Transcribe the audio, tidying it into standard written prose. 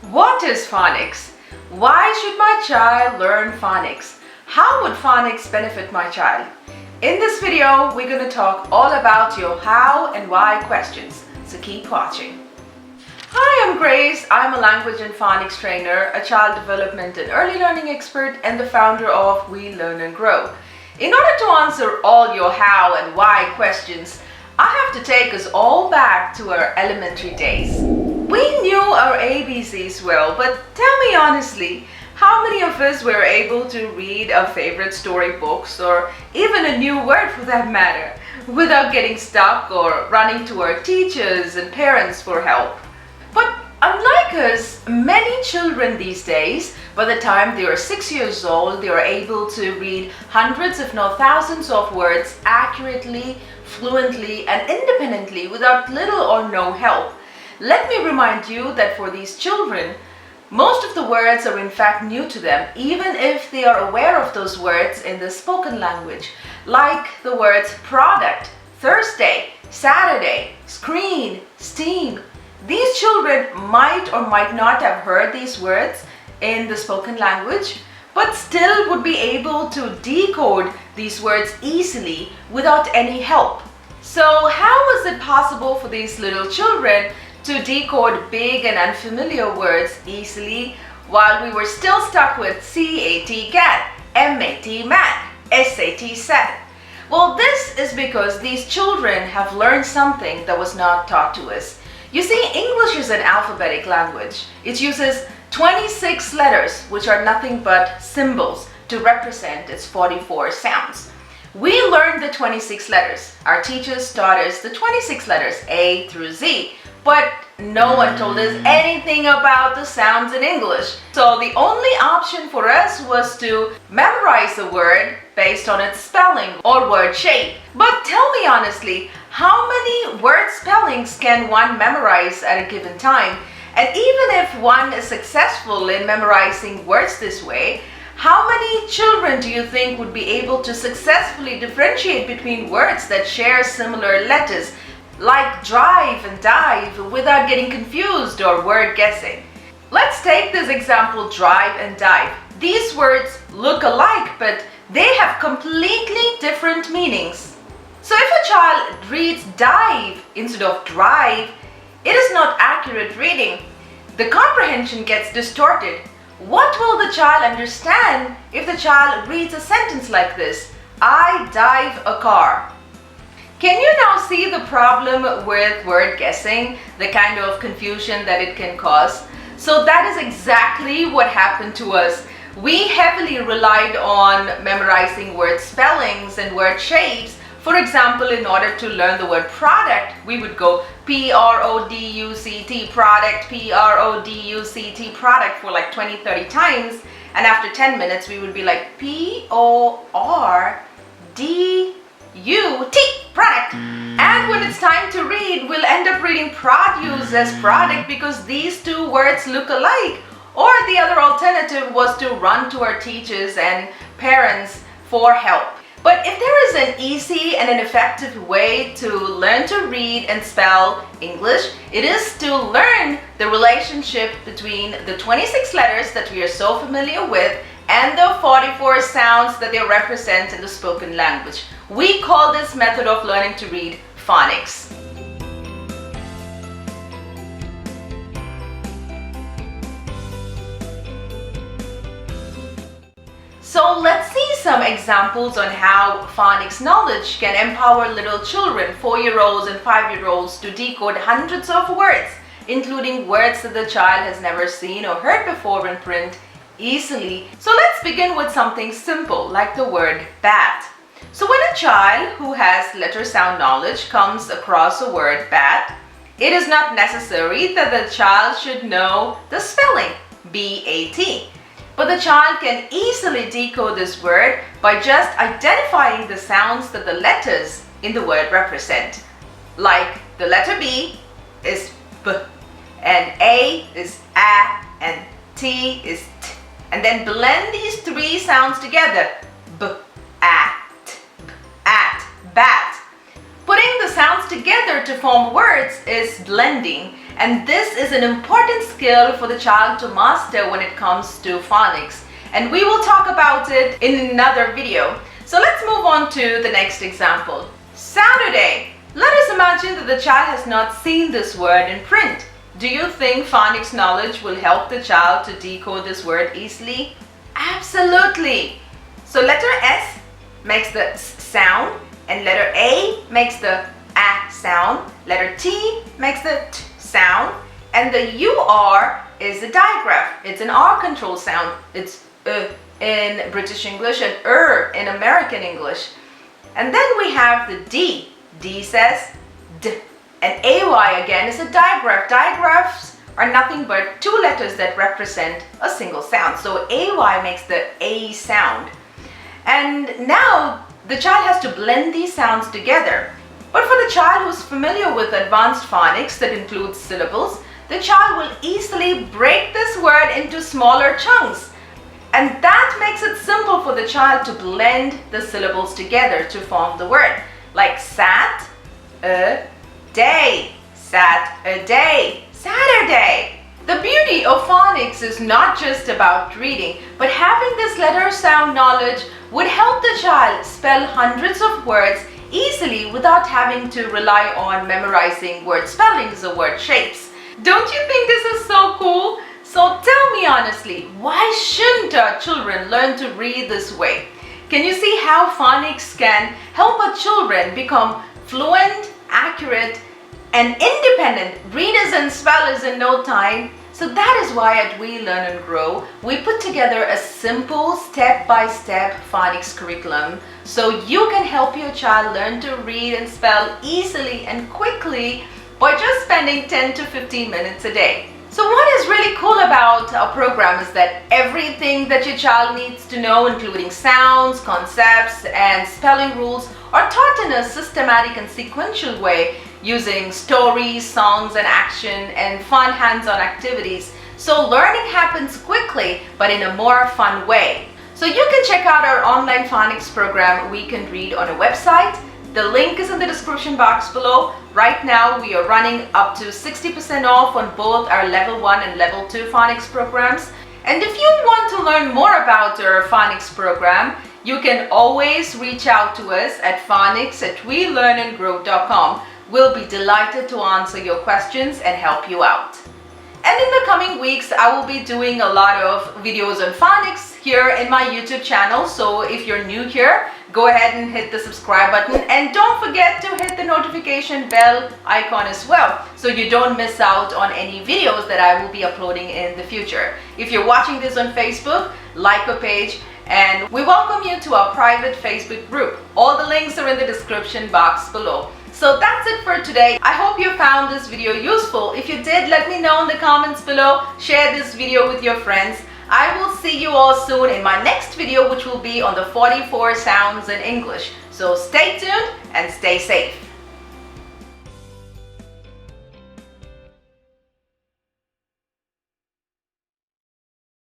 What is phonics? Why should my child learn phonics? How would phonics benefit my child? In this video, we're going to talk all about your how and why questions, so keep watching. Hi, I'm Grace. I'm a language and phonics trainer, a child development and early learning expert, and the founder of We Learn and Grow. In order to answer all your how and why questions, I have to take us all back to our elementary days. We knew our ABCs well, but tell me honestly, how many of us were able to read our favorite storybooks or even a new word for that matter without getting stuck or running to our teachers and parents for help? But unlike us, many children these days, by the time they are 6 years old, they are able to read hundreds if not thousands of words accurately, fluently and independently without little or no help. Let me remind you that for these children, most of the words are in fact new to them, even if they are aware of those words in the spoken language, like the words product, Thursday, Saturday, screen, steam. These children might or might not have heard these words in the spoken language, but still would be able to decode these words easily without any help. So how was it possible for these little children to decode big and unfamiliar words easily while we were still stuck with CAT cat, MAT mat, SAT sat? Well, this is because these children have learned something that was not taught to us. You see, English is an alphabetic language. It uses 26 letters, which are nothing but symbols, to represent its 44 sounds. We learned the 26 letters. Our teachers taught us the 26 letters, A through Z, but no one told us anything about the sounds in English. So the only option for us was to memorize a word based on its spelling or word shape. But tell me honestly, how many word spellings can one memorize at a given time? And even if one is successful in memorizing words this way, how many children do you think would be able to successfully differentiate between words that share similar letters, like drive and dive, without getting confused or word guessing? Let's take this example, drive and dive. These words look alike, but they have completely different meanings. So if a child reads dive instead of drive, it is not accurate reading. The comprehension gets distorted. What will the child understand if the child reads a sentence like this? I dive a car. Can you now see the problem with word guessing, the kind of confusion that it can cause? So that is exactly what happened to us. We heavily relied on memorizing word spellings and word shapes. For example, in order to learn the word product, we would go P-R-O-D-U-C-T, product, P-R-O-D-U-C-T, product for like 20-30 times. And after 10 minutes, we would be like P-O-R-D-U-T, product. And when it's time to read, we'll end up reading produce as product because these two words look alike. Or the other alternative was to run to our teachers and parents for help. But if there is an easy and an effective way to learn to read and spell English, it is to learn the relationship between the 26 letters that we are so familiar with and the 44 sounds that they represent in the spoken language. We call this method of learning to read phonics. So let's see some examples on how phonics knowledge can empower little children, 4-year-olds and 5-year-olds, to decode hundreds of words, including words that the child has never seen or heard before in print, easily. So let's begin with something simple like the word bat. So when a child who has letter sound knowledge comes across a word bat, it is not necessary that the child should know the spelling, B-A-T. But the child can easily decode this word by just identifying the sounds that the letters in the word represent. Like the letter B is B, and A is A, and T is T. And then blend these three sounds together. B, A, T, B, at, bat. Putting the sounds together to form words is blending. and this is an important skill for the child to master when it comes to phonics. And we will talk about it in another video. So let's move on to the next example. Saturday. Let us imagine that the child has not seen this word in print. Do you think phonics knowledge will help the child to decode this word easily? Absolutely. So letter S makes the S sound, and letter A makes the A sound, letter T makes the T sound, and the UR is a digraph. It's an R control sound. It's in British English and in American English. And then we have the D. D says D. And AY again is a digraph. Digraphs are nothing but two letters that represent a single sound. So AY makes the A sound. And now the child has to blend these sounds together. But for the child who's familiar with advanced phonics that includes syllables, the child will easily break this word into smaller chunks. And that makes it simple for the child to blend the syllables together to form the word. Like sat a day, sat a day, Saturday. The beauty of phonics is not just about reading, but having this letter sound knowledge would help the child spell hundreds of words easily without having to rely on memorizing word spellings or word shapes. Don't you think this is so cool? So tell me honestly, why shouldn't our children learn to read this way? Can you see how phonics can help our children become fluent, accurate, and independent readers and spellers in no time? So that is why at We Learn and Grow, we put together a simple step-by-step phonics curriculum so you can help your child learn to read and spell easily and quickly by just spending 10 to 15 minutes a day. So what is really cool about our program is that everything that your child needs to know, including sounds, concepts, and spelling rules, are taught in a systematic and sequential way using stories, songs, and action, and fun hands-on activities. So learning happens quickly, but in a more fun way. So you can check out our online phonics program, We Can Read, on our website. The link is in the description box below. Right now, we are running up to 60% off on both our Level 1 and Level 2 phonics programs. And if you want to learn more about our phonics program, you can always reach out to us at phonics@welearnandgrow.com. We'll be delighted to answer your questions and help you out. And in the coming weeks, I will be doing a lot of videos on phonics here in my YouTube channel. So if you're new here, go ahead and hit the subscribe button, and don't forget to hit the notification bell icon as well so you don't miss out on any videos that I will be uploading in the future. If you're watching this on Facebook, like our page, and we welcome you to our private Facebook group. All the links are in the description box below. So that's it for today. I hope you found this video useful. If you did, let me know in the comments below. Share this video with your friends. I will see you all soon in my next video, which will be on the 44 sounds in English. So stay tuned and stay safe.